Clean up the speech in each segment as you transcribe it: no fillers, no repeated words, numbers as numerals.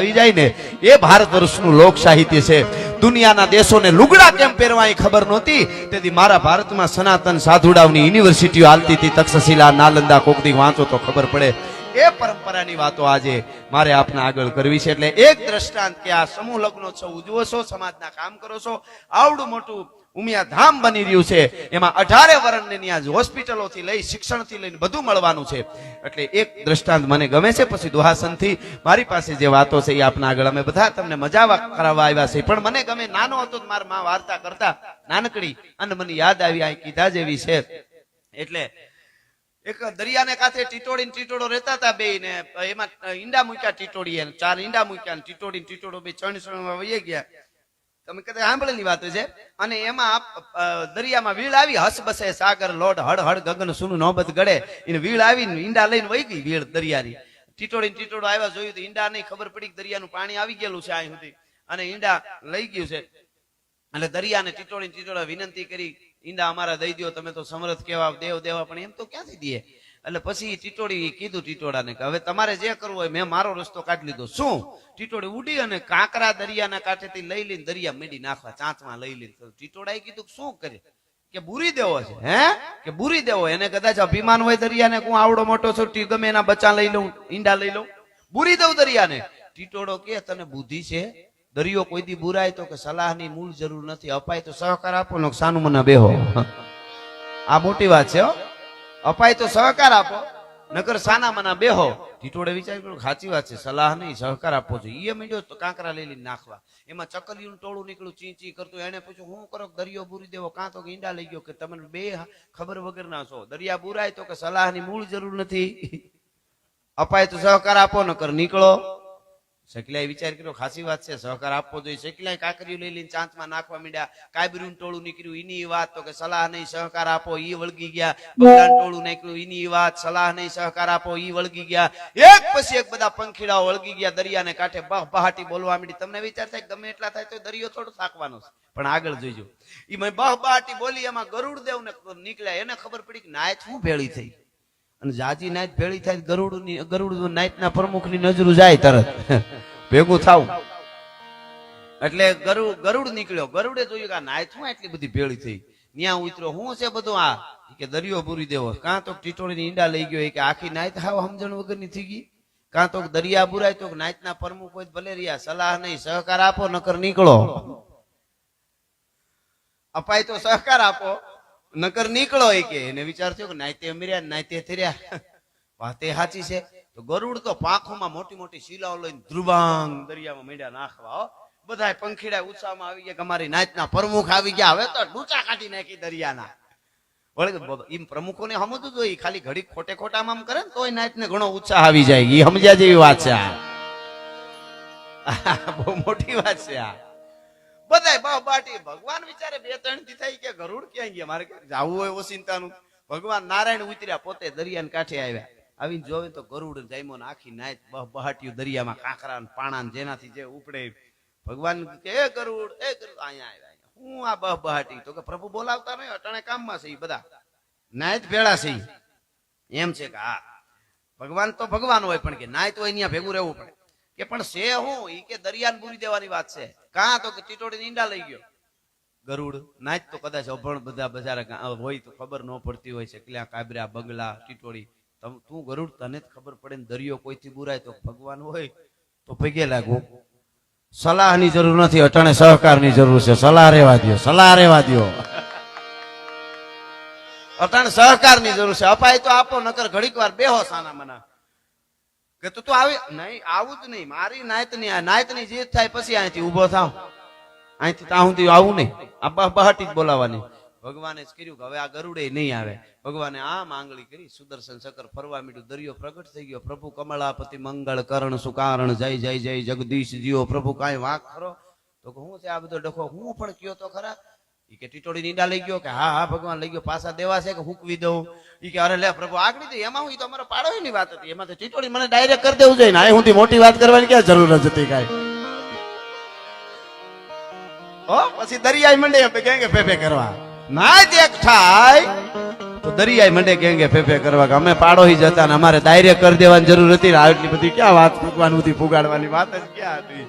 આવી જાય ને એ ભારત વર્ષનું લોક સાહિત્ય છે. દુનિયાના દેશોને લુગડા કેમ પહેરવા એ ખબર નહોતી, તેથી મારા ભારતમાં સનાતન સાધુડાઓની યુનિવર્સિટીઓ હાલતી હતી. તક્ષશિલા, નાલંદા, કોકદી વાંચો તો ખબર પડે. એ પરંપરાની વાતો આજે મારે આપને આગળ કરવી છે. એટલે એક દ્રષ્ટાંત કે આ સમૂહ લગ્નોત્સવ ઉજવો છો, સમાજના કામ કરો છો, આવડું મોટું ઉમિયા ધામ બની રહ્યું છે, એમાં 18 વર્ષની ત્યાં હોસ્પિટલોથી લઈ શિક્ષણથી લઈને બધું મળવાનું છે. એટલે એક દ્રષ્ટાંત મને ગમે છે. પછી દુહાસનથી મારી પાસે જે વાતો છે એ આપના આગળ અમે બધા તમને મજા કરાવવા આવ્યા છે. પણ મને ગમે, નાનો હતો મારા માં વાર્તા કરતા નાનકડી, અને મને યાદ આવી આ કીધા જેવી છે. એટલે એક દરિયાને કાંઠે ટીટોડી ને ટીટોડો રહેતા હતા બે ને, એમાં ઈંડા મૂક્યા ટીટોડીએ, 4 ઈંડા મૂક્યા ને ટીટોડી ટીટોડો બે ચણસણમાં વહી ગયા. તમે કદાચ સાંભળેલી વાત છે. અને એમાં દરિયામાં વીળ આવી, હસ બસે સાગર લોડ હળ હળ ગગન સુનું નોબત ગળે. એને વીળ આવીને ઈંડા લઈને વહી ગઈ વીળ દરિયાની. ટીટોડી ટીટોડો આવ્યા, જોયું તો ઈંડા નહીં, ખબર પડી દરિયાનું પાણી આવી ગયેલું છે અહીં સુધી અને ઈંડા લઈ ગયું છે. એટલે દરિયાને ટીટોડી ટીટોડા વિનંતી કરી, ઈંડા અમારા દઈ દો, તમે તો સમર્થ કેવા દેવ દેવા, પણ એમ તો ક્યાંથી દે. એટલે પછી ટીટોડી કીધું ટીટોડાને કે હવે તમારે જે કરવું હોય, મેં મારો રસ્તો કાઢી લીધો. શું? ટીટોડી ઉડી અને કાંકરા દરિયાના કાંઠેથી લઈ લઈને દરિયા મેડી નાખવા, ચાંચમાં લઈ લઈને. ટીટોડાએ કીધું શું કરે? કે બુરી દેવો છે. હે કે બુરી દેવો? એને કદાચ અભિમાન હોય દરિયાને, હું આવડો મોટો છું, ગમે એના બચ્ચા લઈ લઉં, ઈંડા લઈ લઉં, બુરી દઉં દરિયાને. ટીટોડો કે તને બુદ્ધિ છે? દરિયો કોઈ દી બુરાય તો કે સલાહની મૂળ જરૂર નથી, અપાય તો સહકાર આપો, સાનું મને બેહો. આ મોટી વાત છે. અપાય તો સહકાર આપો, નકર સાના મના બેહો. ટીટોડે વિચાર કર્યો સાચી વાત છે, સલાહ નહીં સહકાર આપવો જોઈએ. એ મીડ્યો તો કાંકરા લઈ લઈને નાખવા. એમાં ચકલીનું ટોળું નીકળ્યું ચી ચી કરતું. એને પૂછ્યું હું કરો? દરિયો બુરી દેવો, કાં તો ઈંડા લઈ ગયો. કે તમે બે ખબર વગર ના છો, દરિયા બુરાય તો કે સલાહની મૂળ જરૂર નથી, અપાય તો સહકાર આપો, નકર નીકળો. શકલાએ વિચાર કર્યો ખાસી વાત છે, સહકાર આપવો જોઈએ. શકલાએ કાંકરીઓ લઈ લઈને ચાંચમાં નાખવા માંડ્યા. કાબરીનું ટોળું નીકળ્યું, એની વાત તો કે સલાહ નહીં સહકાર આપો, ઈ વળગી ગયા. બગલાનું ટોળું નીકળ્યું, એની વાત સલાહ નહીં સહકાર આપો, ઈ વળગી ગયા. એક પછી એક બધા પંખીડાઓ વળગી ગયા દરિયાને કાંઠે, બહાટી બોલવા માંડી. તમને વિચાર થાય ગમે એટલા થાય તો દરિયો થોડો થાકવાનો છે, પણ આગળ જોઈજો. ઈ બહાટી બોલી, એમાં ગરુડ દેવ ને નીકળ્યા. એને ખબર પડી કે નાયત શું ભેળી થઈ, અને જાજી નાયત ભેળી થાય ગરુડ નાયતના પ્રમુખની નજરું જાય તરત ભેગું થાવ. એટલે ગરુડ નીકળ્યો. ગરુડે જોયું કે આ નાયત શું એટલી બધી ભેળી થઈ. ન્યા ઉતર્યો, શું છે બધું આ? કે દરિયો પૂરી દેવો. કાં તો ટીટોડીની ઈંડા લઈ ગયો, કે આખી નાયત હાવ સમજણ વગરની થઈ ગઈ. કાં તો દરિયા બુરાય તો નાયતના પ્રમુખ હોય ભલે રહ્યા, સલાહ નહીં સહકાર આપો, નકર નીકળો. અપાય તો સહકાર આપો, નકર નીકળો. એ કે એને વિચાર થયો કે નાયતે અમીર્યા નાયતે થર્યા, વાતે સાચી છે. તો ગરુડ તો પાંખોમાં મોટી મોટી શીલાઓ લઈને ધ્રુવાંગ દરિયામાં મીંડા નાખવા. બધા પંખીડા ઉત્સાહમાં આવી ગયા કે અમારી નાયતના પ્રમુખ આવી ગયા, હવે તો ડૂચા કાઢી નાખી દરિયાના. વળે એમ પ્રમુખોને સમજવું જોઈએ, ખાલી ઘડી ખોટે ખોટામાં આમ કરે ને તોય નાયતને ઘણો ઉત્સાહ આવી જાય. એ સમજ્યા જેવી વાત છે આ, બહુ મોટી વાત છે આ. બધા બાટી ભગવાન વિચારે 2-3 થી થઈ કે ગરુડ ક્યાં ગયા, મારે ક્યાંક જવું હોય ઓસિંતાનું. ભગવાન નારાયણ ઉતર્યા, પોતે દરિયાને કાંઠે આવ્યા. આવીને જોવે તો ગરુડ જામ્યો ને આખી નાયત બહાટ્યું દરિયામાં, કાંકરા પાણા જેનાથી જે ઉપડે. ભગવાન કે એ ગરુડ અહીંયા આવ્યા. હું આ બહાટી? તો કે પ્રભુ બોલાવતા નહીં, અટાણે કામમાં છે. બધા નાયત ભેળા છે એમ છે કે હા ભગવાન તો ભગવાન હોય, પણ કે નાયત હોય ત્યાં ભેગું રહેવું પડે. કે પણ છે હું? ઈ કે દરિયાને બુરી દેવાની વાત છે. કાં તો કે ટીટોડીને ઈંડા લઈ ગયો ગરુડ. નાયત તો કદાચ અભણ બધા બજારા હોય તો ખબર ન પડતી હોય છે, ક્યાં કાબરા બગલા ટીટોડી. તું ગરુડ તને જ ખબર પડે ને દરિયો કોઈથી બુરાય તો ભગવાન હોય તો પગે લાગવું. સલાહની જરૂર નથી, અટાણે સહકારની જરૂર છે. સલાહ રેવા દો, સલાહ રેવા દો. અટાણે સહકારની જરૂર છે. અપાય તો આપો, નકર ઘડીક વાર બેહો સાના મના. કે તું આવી નહીં, આવું જ નહીં. મારી નાયતની જીત થાય પછી અહીંથી ઉભો થાવ. અહીંથી ત્યાં સુધી આવું નહીં, આ બહાટી જ બોલાવાની. ભગવાને જ કર્યું કે હવે આ ગરુડે નહીં આવે. ભગવાને આમ આંગળી કરી, સુદર્શન ચક્ર ફરવા માંડ્યું. દરિયો પ્રગટ થઈ ગયો. પ્રભુ કમળાપતિ મંગળ કરણ સુકારણ જય જય જય જગદીશ જીઓ. પ્રભુ કાંઈ વાંક ખરો? તો હું છે આ બધો ડખો હું પણ કયો તો ખરા. ઈ કે ટીટોડી ઈંડા લઈ ગયો? કે હા હા ભગવાન લઈ ગયો. પાછા દેવા છે કે હુકવી દઉં? ઈ કે અરે લે પ્રભુ આગળ દે. એમાં હું તો અમારો પાડોશીની વાત હતી, એમાં તો ટીટોડી મને ડાયરેક્ટ કરી દેવું જોઈએ ને. આ હું મોટી વાત કરવાની ક્યાં જરૂર જ હતી કાંઈ. પછી દરિયા મંડે ફે ફે કરવા. ના જ એક થાય તો દરિયાઈ મંડે કેંગે ફેફે કરવા કે અમે પાડોહી જતા ને અમારે દાયરે કરી દેવાની જરૂર હતી. આટલી બધી ક્યાં વાત ભગવાન સુધી પુગાડવાની વાત જ ક્યાં હતી.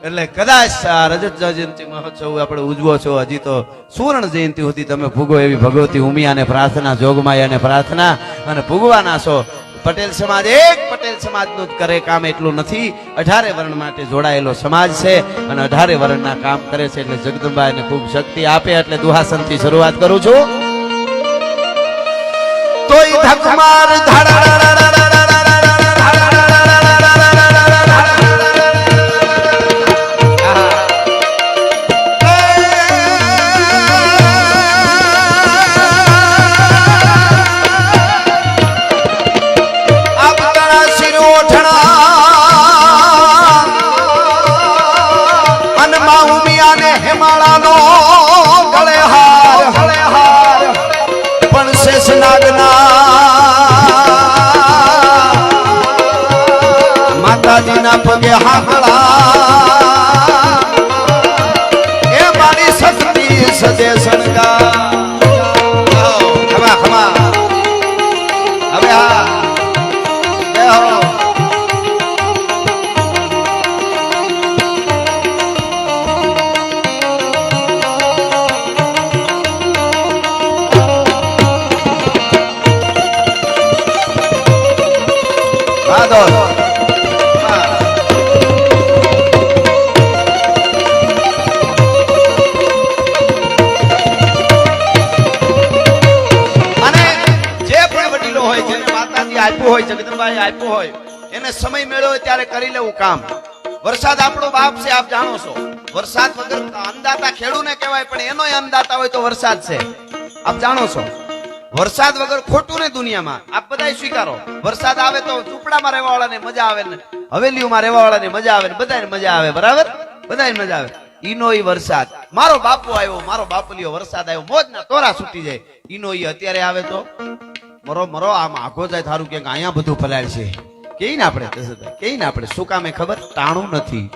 એટલે કદાચ આ રજત જયંતિ મહોત્સવ આપણે ઉજવો છો, હજી તો સુવર્ણ જયંતિ હતી, તમે ભૂગો એવી ભગવતી ઉમિયાને પ્રાર્થના, જોગમાયાને પ્રાર્થના અને ભૂગવાના છો. પટેલ સમાજ એક પટેલ સમાજનું જ કરે કામ એટલું નથી, 18 વર્ણ માટે જોડાયેલો સમાજ છે અને 18 વર્ણના કામ કરે છે. એટલે જગદંબા એને ખૂબ શક્તિ આપે. એટલે દુહાસનથી શરૂઆત કરું છું. તોય ધકમાર માતાજીના પગે હાકળા એ મારી શક્તિ સજે સણગા. ખમા ખમા હવે હા એ હો બાદો આપ્યું હોય, જગદંબાએ આપ્યું હોય, એને સમય મેળ્યો ત્યારે કરી લેવું કામ. વરસાદ આપણો બાપ છે, આપ જાણો છો. વરસાદ વગર અન્નદાતા ખેડૂને કહેવાય, પણ એનોય અન્નદાતા હોય તો વરસાદ છે, આપ જાણો છો. વરસાદ વગર ખોટું ને દુનિયામાં, આપ બધાય સ્વીકારો. વરસાદ આવે તો ઝૂંપડામાં રહેવા વાળાને મજા આવે ને હવેલીઓમાં રહેવા વાળાને મજા આવે ને બધાને મજા આવે, બરાબર, બધાને મજા આવે. ઈનો ઈ વરસાદ, મારો બાપુ આવ્યો, મારો બાપલીઓ વરસાદ આવ્યો, મોજના તોરા છૂટી જાય. ઈનો ઈ અત્યારે આવે તો મરો મરો આમ આખો જાય થારું કે અહીંયા બધું ફલાય છે. કઈ ને આપણે કઈ ને આપણે શું કામે ખબર, ટાણું નથી.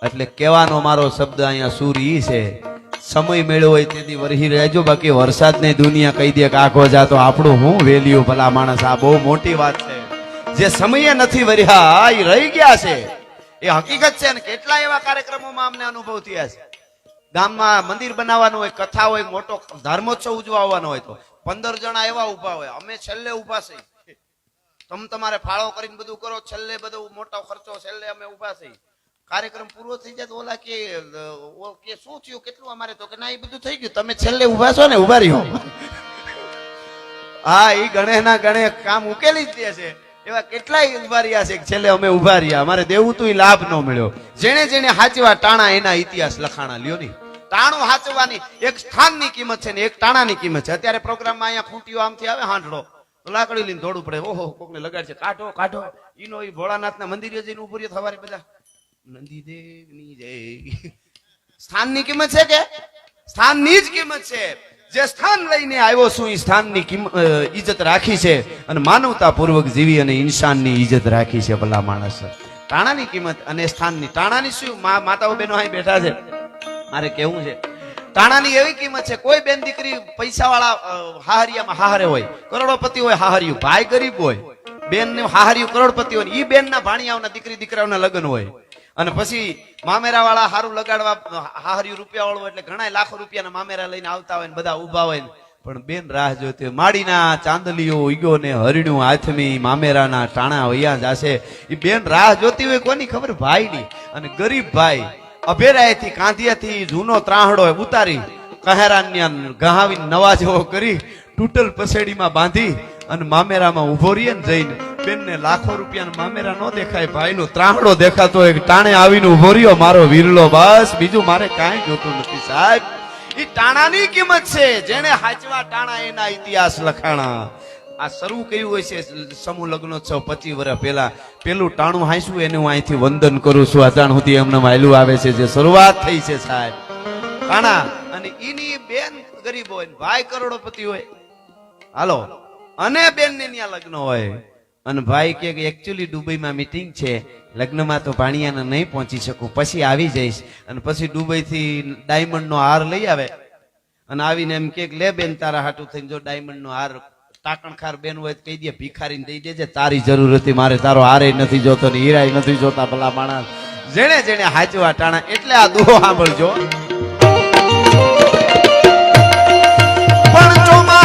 એટલે કહેવાનો મારો શબ્દ અહીંયા સુર ઈ છે, સમય મેળ્યો હોય તેથી વરહી રહેજો, બાકી વરસાદ ને દુનિયા કહી દે કે આખો જા તો આપણું હું વેલ્યુ ભલા માણસ. આ બહુ મોટી વાત છે. જે સમયે નથી વર્યા એ રહી ગયા છે, એ હકીકત છે. ને કેટલા એવા કાર્યક્રમોમાં અમને અનુભવ થયા છે. ગામમાં મંદિર બનાવવાનું હોય, કથા હોય, મોટો ધર્મોત્સવ ઉજવવાનો હોય તો 15 જણા એવા ઉભા હોય, અમે છેલ્લે ઉભા છે. તમારે ફાળો કરીને બધું કરો, છેલ્લે બધો મોટો ખર્ચો, છેલ્લે અમે ઉભા છે. કાર્યક્રમ પૂરો થઈ જાય તો ઓલા કે શું થયું, કેટલું અમારે, તો કે ના એ બધું થઈ ગયું, તમે છેલ્લે ઉભા છો ને, ઉભા રહ્યો. હા, એ ગણે ના ગણે કામ ઉકેલી જ દે છે. એવા કેટલાય ઉભા રહ્યા છે, છેલ્લે અમે ઉભા રહ્યા, અમારે દેવું તું લાભ ન મળ્યો. જેને જેને હાચવા ટાણા એના ઇતિહાસ લખાણા લ્યો ની. ટાણું હાચવાની એક સ્થાનની કિંમત છે ને એક ટાણાની કિંમત છે. અત્યારે પ્રોગ્રામમાં અહીંયા ખૂંટીઓ આમથી આવે હાંડડો તો લાકડી લઈને દોડવું પડે. ઓહો, કોકને લગાડશે, કાઢો કાઢો. ઈનો ઈ ભોળાનાથના મંદિરે જઈને ઉભું રહ્યો સવારે બધા નંદીદેવની જય. સ્થાનની કિંમત છે કે સ્થાનની જ કિંમત છે. જે સ્થાન લઈને આવ્યો છું એ સ્થાનની ઇજ્જત રાખી છે અને માનવતા પૂર્વક જીવી અને ઇન્સાનની ઇજ્જત રાખી છે ભલા માણસ. ટાણાની કિંમત અને સ્થાનની. ટાણાની શું, માતાઓ બહેનો અહીં બેઠા છે, મારે કેવું છે, ટાણાની એવી કિંમત છે. કોઈ બેન દીકરી પૈસા વાળા હાહરિયામાં હાહરે હોય, કરોડોપતિ હોય હાહરિયું, ભાઈ ગરીબ હોય, બેન ને હાહરિયું કરોડપતિ હોય, ઈ બેન ના ભાણિયાઓના દીકરી દીકરાઓના લગ્ન હોય. અને પછી મામેરા વાળા હારું લગાડવા હાહરિયું રૂપિયા વાળું, એટલે ઘણા લાખો રૂપિયાના મામેરા લઈને આવતા હોય ને બધા ઉભા હોય ને, પણ બેન રાહ જોતી હોય. માડીના ચાંદલીઓ ઈગો ને હરણ્યું હાથમી મામેરાના ટાણા વૈયા જશે. એ બેન રાહ જોતી હોય કોની ખબર, ભાઈની. અને ગરીબ ભાઈ અભેરાયથી કાંધિયાથી જૂનો ત્રાહડો ઉતારી કહેરાન્યા ગહાવી નવા જેવો કરી તૂટલ પસેડીમાં બાંધી અને મામેરામાં ઉભો રહીએ ને જઈને, બેનને લાખો રૂપિયાના મામેરા ન દેખાય, ભાઈનો ત્રાહડો દેખાતો હોય, ટાણે આવીને ઉભો રહ્યો મારો વીરલો, બસ બીજું મારે કાંઈ જોતું નથી સાહેબ. એ ટાણાની કિંમત છે. જેને હાચવા ટાણા એના ઇતિહાસ લખાણા. આ શરૂ કર્યું હોય છે સમૂહ લગ્નોત્સવ 25 વર્ષ પહેલા. પેલું ટાણું હાંસવું એને હું અહીંથી વંદન કરું છું. અજાણ સુધી એમને માયલું આવે છે, જે શરૂઆત થઈ છે સાહેબ ટાણા. અને ઈની બેન ગરીબ હોય, ભાઈ કરોડોપતિ હોય, હાલો, અને બેન ને ત્યાં લગ્ન હોય, અને ભાઈ કે એકચ્યુઅલી દુબઈમાં મીટિંગ છે, લગ્નમાં તો ભાણિયાને નહીં પહોંચી શકું, પછી આવી જઈશ. અને પછી દુબઈ થી ડાયમંડ નો હાર લઈ આવે અને આવીને એમ કે લે બેન તારા હાટું થઈને જો ડાયમંડ નો હાર ટાકણખાર બેન હોય તો કહી દે ભિખારીને દઈ દેજે, તારી જરૂર હતી, મારે તારો હારે નથી જોતો ને હીરાય નથી જોતા ભલા માણસ. જેણે જેણે હાચવા ટાણા એટલે આ દુહો સાંભળજો. પણ ચોમા